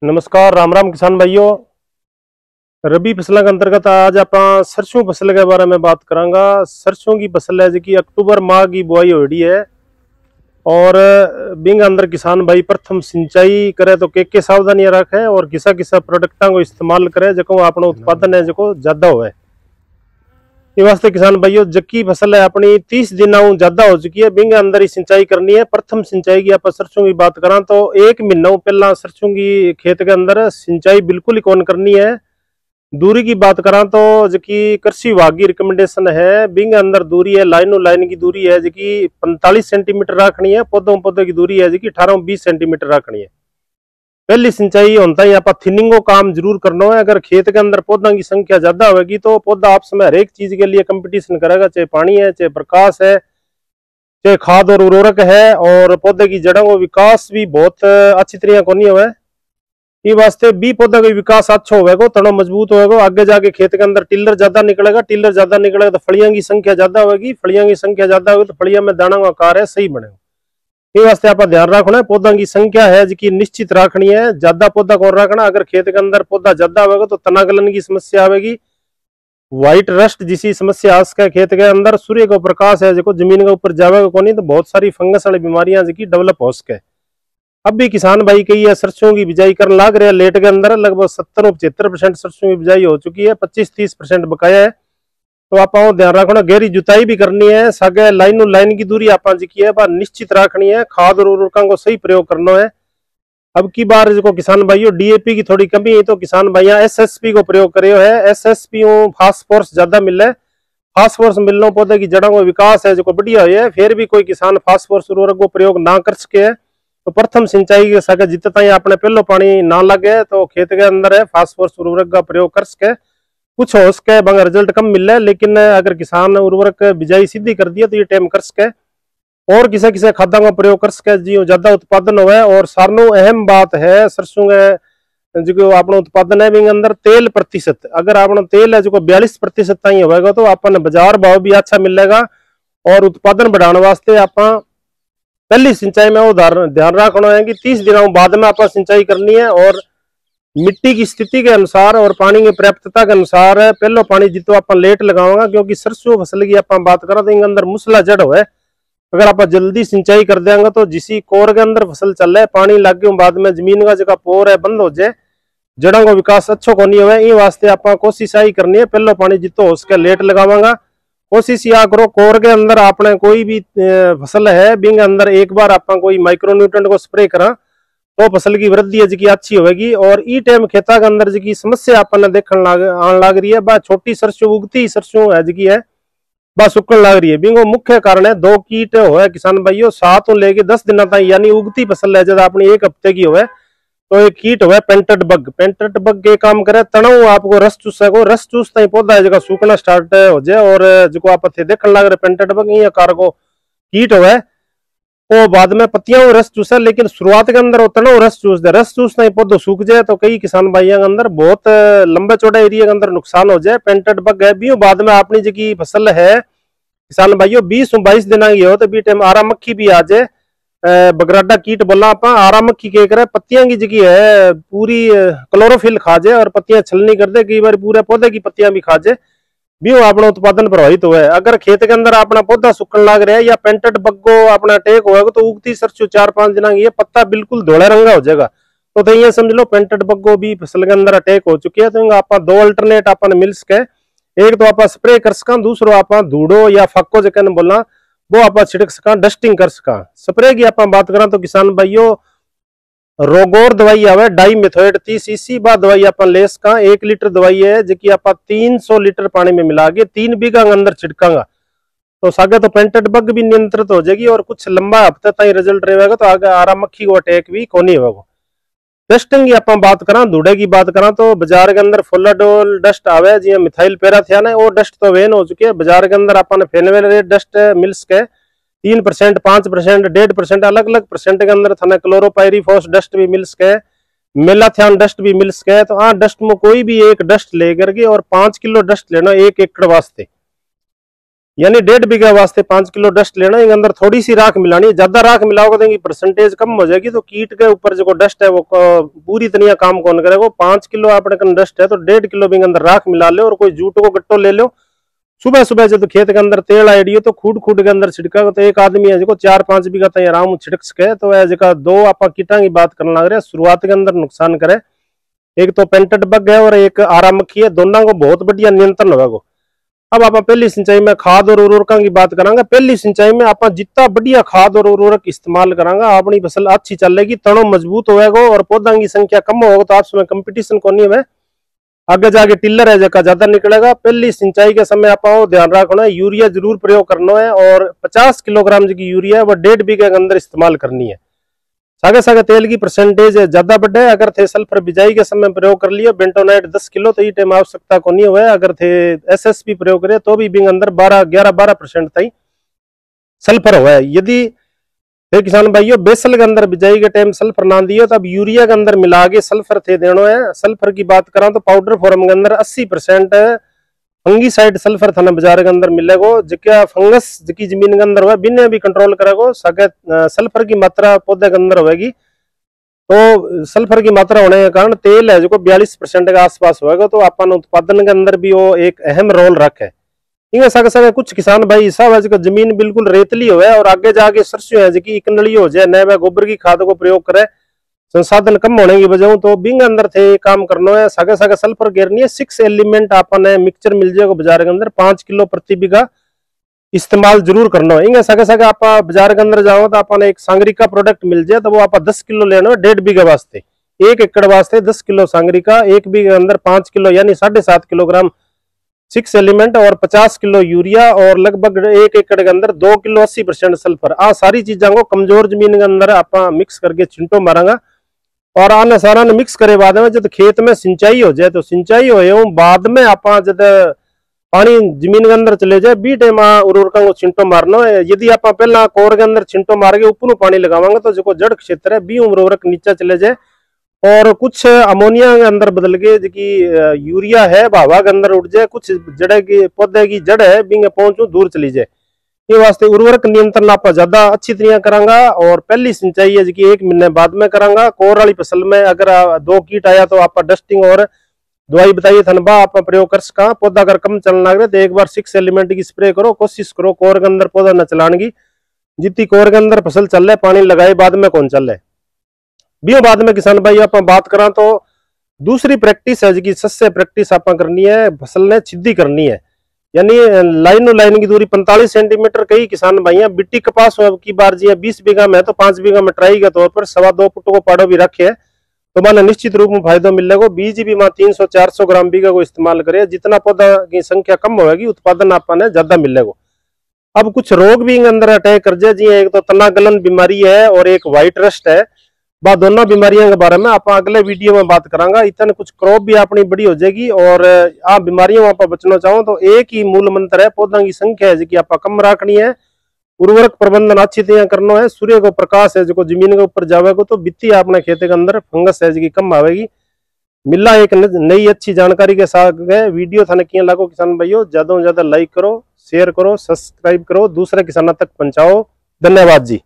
नमस्कार, राम राम किसान भाइयों। रबी फसलों के अंतर्गत आज आप सरसों फसल के बारे में बात करांगा। सरसों की फसल है जी अक्टूबर माह की बुआई हो रही है और बिंग अंदर किसान भाई प्रथम सिंचाई करे तो के सावधानियां रखे और किसा किसा प्रोडक्टा को इस्तेमाल करे जो अपना उत्पादन है जो ज्यादा हो। ये वास्ते किसान भाइयों जक्की फसल है अपनी 30 दिन ज्यादा हो चुकी है, बिंग अंदर ही सिंचाई करनी है। प्रथम सिंचाई की आप सरसों की बात करा तो 1 महीना पहला सरसों की खेत के अंदर सिंचाई बिल्कुल ही कौन करनी है। दूरी की बात करा तो जकी कृषि विभाग की रिकमेंडेशन है, बिंग अंदर दूरी है लाइन की दूरी है जकी 45 सेंटीमीटर रखनी है। पौधों पौधों की दूरी है जकी 18-20 सेंटीमीटर रखनी है। पहली सिंचाई होता है आप थिनिंग काम जरूर करना है। अगर खेत के अंदर पौधों की संख्या ज्यादा होगी तो पौधा आपस में हर एक चीज के लिए कंपटीशन करेगा, चाहे पानी है, चाहे प्रकाश है, चाहे खाद और उर्वरक है, और पौधे की जड़ों का विकास भी बहुत अच्छी तरह को नहीं हुआ। ये वास्ते भी पौधा का विकास अच्छा होगा, तनो मजबूत होगा, आगे जाके खेत के अंदर टिल्लर ज्यादा निकलेगा तो फलियां की संख्या ज्यादा होगी। फलियां की संख्या ज्यादा होगी तो फलियां में दाना का आकार है सही बनेगा। ये वास्ते आप ध्यान रखना है पौधा की संख्या है जिसकी निश्चित रखनी है। ज्यादा पौधा कौन रखना, अगर खेत के अंदर पौधा ज्यादा होगा तो तनागलन की समस्या आएगी, व्हाइट रस्ट जिसी समस्या आ सके। खेत के अंदर सूर्य का प्रकाश है जो जमीन के ऊपर जाएगा को नहीं तो बहुत सारी फंगस वाली बीमारियां जिसकी डेवलप हो सके। अब भी किसान भाई कई है सरसों की बिजाई करने लग रहे हैं लेट के अंदर, लगभग 70-75% सरसों की बिजाई हो चुकी है, 25-30% बकाया है। तो आप ध्यान रखना गहरी जुताई भी करनी है, सागे लाइन की दूरी आप जी है निश्चित रखनी है, खाद और उर्वरकों को सही प्रयोग करना है। अब की बार जो किसान भाइयों डीएपी की थोड़ी कमी है तो किसान भाइया एसएसपी को प्रयोग करे है। एसएसपी फास्फोरस ज्यादा मिले, फास्फोरस मिलने पौधे की जड़ों का विकास है जो बढ़िया है। फिर भी कोई किसान फास्फोरस उर्वरक को प्रयोग ना कर सके तो प्रथम सिंचाई के सके जितना आपने पहलो पानी ना लगे तो खेत के अंदर है फास्फोरस उर्वरक का प्रयोग कर सके। कुछ हो सके बंगा रिजल्ट कम मिले, लेकिन अगर किसान उर्वरक बिजाई सीधी कर दिया तो ये टाइम कर सके और किसी किसी खादा का प्रयोग कर सके जी ज्यादा उत्पादन हो। और सारनो अहम बात है सरसों के जो अपना उत्पादन है बिंग अंदर तेल प्रतिशत, अगर अपना तेल है जो 42% तक होगा तो अपन बाजार भाव भी अच्छा मिलेगा। और उत्पादन बढ़ाने वास्ते आप पहली सिंचाई में वो ध्यान रखना है कि 30 दिनों बाद में आप सिंचाई करनी है और मिट्टी की स्थिति के अनुसार और पानी की पर्याप्तता के अनुसार पहलो पानी जितो आप लेट लगाओगा, क्योंकि सरसों फसल की आप बात करें तो इन अंदर मूसला जड़ हो। अगर आप जल्दी सिंचाई कर देंगे तो जिसी कोर के अंदर फसल चल रहा है पानी लग गए बाद में जमीन का जगह पोर है बंद हो जाए, जड़ों का विकास अच्छा को नहीं हुआ। ये वास्ते आप कोशिश आई करनी है पहलो पानी जितो हो सके लेट लगावागा। कोशिश या करो कोर के अंदर आपने कोई भी फसल है बिंग अंदर एक बार आप कोई माइक्रोन्यूट्रेंट को स्प्रे करा तो फसल की वृद्धि है जी अच्छी होगी। और ई टाइम खेता के अंदर जी समस्या अपन देखने आने लग रही है, बा छोटी सरसों उगती सरसों है जी है बा सुकन लग रही है। बिंगो मुख्य कारण है दो कीट हो किसान भाइयों 7 लेके 10 दिन तक यानी उगती फसल है जब अपनी 1 हफ्ते की हो तो एक कीट हो पेंटेड बग। पेंटेड बग के काम करे तणु आपको रस चूसे को, रस चूसता ही पौधा है जो सूखना स्टार्ट हो जाए और जो आप देखने लग रहे पेंटेड बग ये आकार को कीट हो वो बाद में पत्तियां रस चूसा, लेकिन शुरुआत के अंदर होता ना रस चूस दे, रस चूसना ही पौधो सूख जाए तो कई किसान भाइयों के अंदर बहुत लंबे चौड़े एरिया के अंदर नुकसान हो जाए। पेंटेड बग है भी बाद में अपनी जी फसल है किसान भाइयों 20-22 दिन की हो तो बी टाइम आरा मक्खी भी आ जाए। बगराडा कीट बोला आप आरा मक्खी के करे पत्तियां की जगह है पूरी क्लोरोफिल खा जाए और पत्तियां छलनी कर दे, कई बार पूरे पौधे की पत्तियां भी खा जाए भी अपना उत्पादन प्रभावित हुआ है। अगर खेत के अंदर अपना पौधा सुखन लग रहा है या पेंटेड बग्गो अपना अटैक होगा तो उगती सरसों 4-5 दिन की पत्ता बिल्कुल धोला रंगा हो जाएगा। तो ये समझ लो पेंटेड बग्गो भी फसल के अंदर अटैक हो चुकी है। तो आप 2 अल्टरनेट अपन मिल सके, एक तो आप स्प्रे कर सका, दूसरो आप धूड़ो या फक्को जैसे बोलना वो आप छिड़क सका, डस्टिंग कर सका। स्प्रे की आप बात करें तो किसान भाइयों रोगोर दवाई आवे डाई मेथोएट 30 सीसी बाद दवाई आप ले सका। 1 लीटर दवाई है जी आप 300 लीटर पानी में मिला के 3 बीघा के अंदर छिड़कांगा तो सागे तो पेंटेड बग भी नियंत्रित हो जाएगी और कुछ लंबा हफ्ते तक रिजल्ट रहेगा। तो आगे आरा मक्खी को अटैक भी कोनी होगा। डस्टिंग की आप बात करा, धूड़े की बात करा तो बाजार के अंदर फुलाडोल डस्ट आवे जी मिथाइल पैराथियान है वो डस्ट तो वेन हो चुकी है। बाजार के अंदर अपन फेनवेल डस्ट मिल सके 3%, 5%, 1.5% अलग अलग परसेंट के अंदर थाने क्लोरोपायरीफॉस डस्ट भी मिल सके, मेलाथियान डस्ट भी मिल सके। तो हाँ डस्ट में कोई भी एक डस्ट लेकर के और 5 किलो डस्ट लेना 1 एकड़ वास्ते। यानी 1.5 बीघा वास्ते 5 किलो डस्ट लेना, इसके अंदर थोड़ी सी राख मिलानी है। ज्यादा राख मिलाओगे तो परसेंटेज कम हो जाएगी, तो कीट के ऊपर जो डस्ट है वो पूरी तरह काम कौन करेगा। 5 किलो अपने कन डस्ट है तो 1.5 किलो भी अंदर राख मिला लो, और कोई जूट को गट्टो ले लो। सुबह सुबह जब खेत के अंदर तेल आईडियो तो खूड खूड के अंदर छिड़का, तो एक आदमी है जो 4-5 बीघा तक आराम छिड़क सके। तो जगह दो आप कीटा की बात करने लग रहे हैं, शुरुआत के अंदर नुकसान करे। एक तो पेंटेड बग है और एक आरा मक्खी है, दोनों को बहुत बढ़िया नियंत्रण होगा। अब आप पहली सिंचाई में खाद और उर्वरकों की बात करांगे। पहली सिंचाई में आप जितना बढ़िया खाद और उर्वरक इस्तेमाल करांगा अपनी फसल अच्छी चलेगी, तणों मजबूत होएगा और पौधा की संख्या कम होगा, तो आपस में कंपटीशन को नहीं है। आगे जाके टिल्लर है जगह ज्यादा निकलेगा। पहली सिंचाई के समय आप ध्यान रखना है, यूरिया जरूर प्रयोग करना है, और 50 किलोग्राम की यूरिया है वो 1.5 बीघे के अंदर इस्तेमाल करनी है। सागे सागे तेल की परसेंटेज ज्यादा बढ़े। अगर थे सल्फर बिजाई के समय प्रयोग कर लियो बेंटोनाइट 10 किलो, तो ये टाइम आवश्यकता को नहीं हुआ। अगर थे एसएसपी प्रयोग करे तो भी बिंग अंदर 11-12% तक सल्फर हुआ है। यदि किसान भाइयों बेसल के अंदर बिजाई के टाइम सल्फर ना दियो तो अब यूरिया के अंदर मिला के सल्फर थे देना है। सल्फर की बात करा तो पाउडर फॉर्म के अंदर 80% फंगीसाइड सल्फर थाना बाजार के अंदर मिलेगो। जिका फंगस जिकी जमीन के अंदर हुआ बिना भी कंट्रोल करेगो, सके सल्फर की मात्रा पौधे के अंदर होगी। तो सल्फर की मात्रा होने के कारण तेल है जो 42% के आसपास होगा, तो अपन उत्पादन के अंदर भी वो एक अहम रोल रखे। इनके सागे सागे कुछ किसान भाई ऐसा है जमीन बिल्कुल रेतली हो और आगे जाके सरसों है जी इकनली हो जाए, न वह गोबर की खाद को प्रयोग करे, संसाधन कम होने की वजह तो बिंग अंदर थे काम करना है। सागे सागे सल्फर घेरनी है। 6 एलिमेंट आपन मिक्सचर मिल जाएगा बाजार के अंदर, 5 किलो प्रति बीघा इस्तेमाल जरूर करना है। इंगे सागे सागे आप बाजार के अंदर जाओ तो अपन एक सांगरिका प्रोडक्ट मिल जाए, तो वो आप 10 किलो लेना है 1.5 बीघे वास्ते। 1 एकड़ वास्ते 10 किलो सांगरिका, 1 बीघे के अंदर 5 किलो यानी 7.5 किलोग्राम 6 एलिमेंट और 50 किलो यूरिया, और लगभग 1 एकड़ के अंदर 2 किलो 80% सल्फर। आ सारी चीजों को कमजोर जमीन के अंदर आप मिक्स करके छिंटो मारांगा, और आने सारा ने मिक्स करे बाद में जब खेत में सिंचाई हो जाए, तो सिंचाई हो बाद में आप जब पानी जमीन के अंदर चले जाए बी टाइम उर्वरकों को छिंटो मारना है। यदि आप पहला कोर के अंदर छिंटो मार के ऊपर पानी लगावांगे तो जो जड़ क्षेत्र है बी उर्वरक नीचे चले जाए, और कुछ अमोनिया के अंदर बदल के जो यूरिया है हवा के अंदर उड़ जाए, कुछ जड़े की पौधे की जड़ है बिंगे पहुंचू दूर चली जाए। ये वास्ते उर्वरक नियंत्रण आप ज्यादा अच्छी तरह करांगा, और पहली सिंचाई है जी 1 महीने बाद में करांगा। कोर वाली फसल में अगर 2 कीट आया तो आप डस्टिंग और दवाई बताइए थनबा आप प्रयोग कर सका। पौधा अगर कम चलना लगे तो एक बार 6 एलिमेंट की स्प्रे करो, कोशिश करो कोर के अंदर पौधा न चलाने की। जितनी कोर के अंदर फसल चल रहा है पानी लगाए बाद में कौन चल रहा है भी बाद में। किसान भाई आप बात करा तो दूसरी प्रैक्टिस है जी सस्य प्रैक्टिस आप करनी है, फसल ने छिद्दी करनी है, यानी लाइन की दूरी 45 सेंटीमीटर। कई किसान भाई बिट्टी कपास की बार जी 20 बीघा में तो 5 बीघा में ट्राई के तौर पर 2.25 फुट को पाड़ो भी रखे है, तो माने निश्चित रूप में फायदा मिलेगा। बीज भी वहां 300-400 ग्राम बीघा को इस्तेमाल करे, जितना पौधा की संख्या कम होगी उत्पादन आपने ज्यादा मिलेगा। अब कुछ रोग भी अंदर अटैक कर जाए, जी एक तो तना गलन बीमारी है और एक व्हाइट रस्ट है। बा दोनों बीमारियों के बारे में आप अगले वीडियो में बात करांगा। इतने कुछ क्रॉप भी अपनी बड़ी हो जाएगी, और आप बीमारियों आप बचना चाहो तो एक ही मूल मंत्र है, पौधा की संख्या है जी आप कम रखनी है, उर्वरक प्रबंधन अच्छी तरह करना है, सूर्य को प्रकाश है जो जमीन के ऊपर जावेगा तो बित्ती अपने खेत के अंदर फंगस है जी कम आवेगी। मिला एक नई अच्छी जानकारी के साथ गए वीडियो थाने किया लागो किसान भाइयों, ज्यादा से ज्यादा लाइक करो, शेयर करो, सब्सक्राइब करो, दूसरे किसानों तक पहुंचाओ। धन्यवाद जी।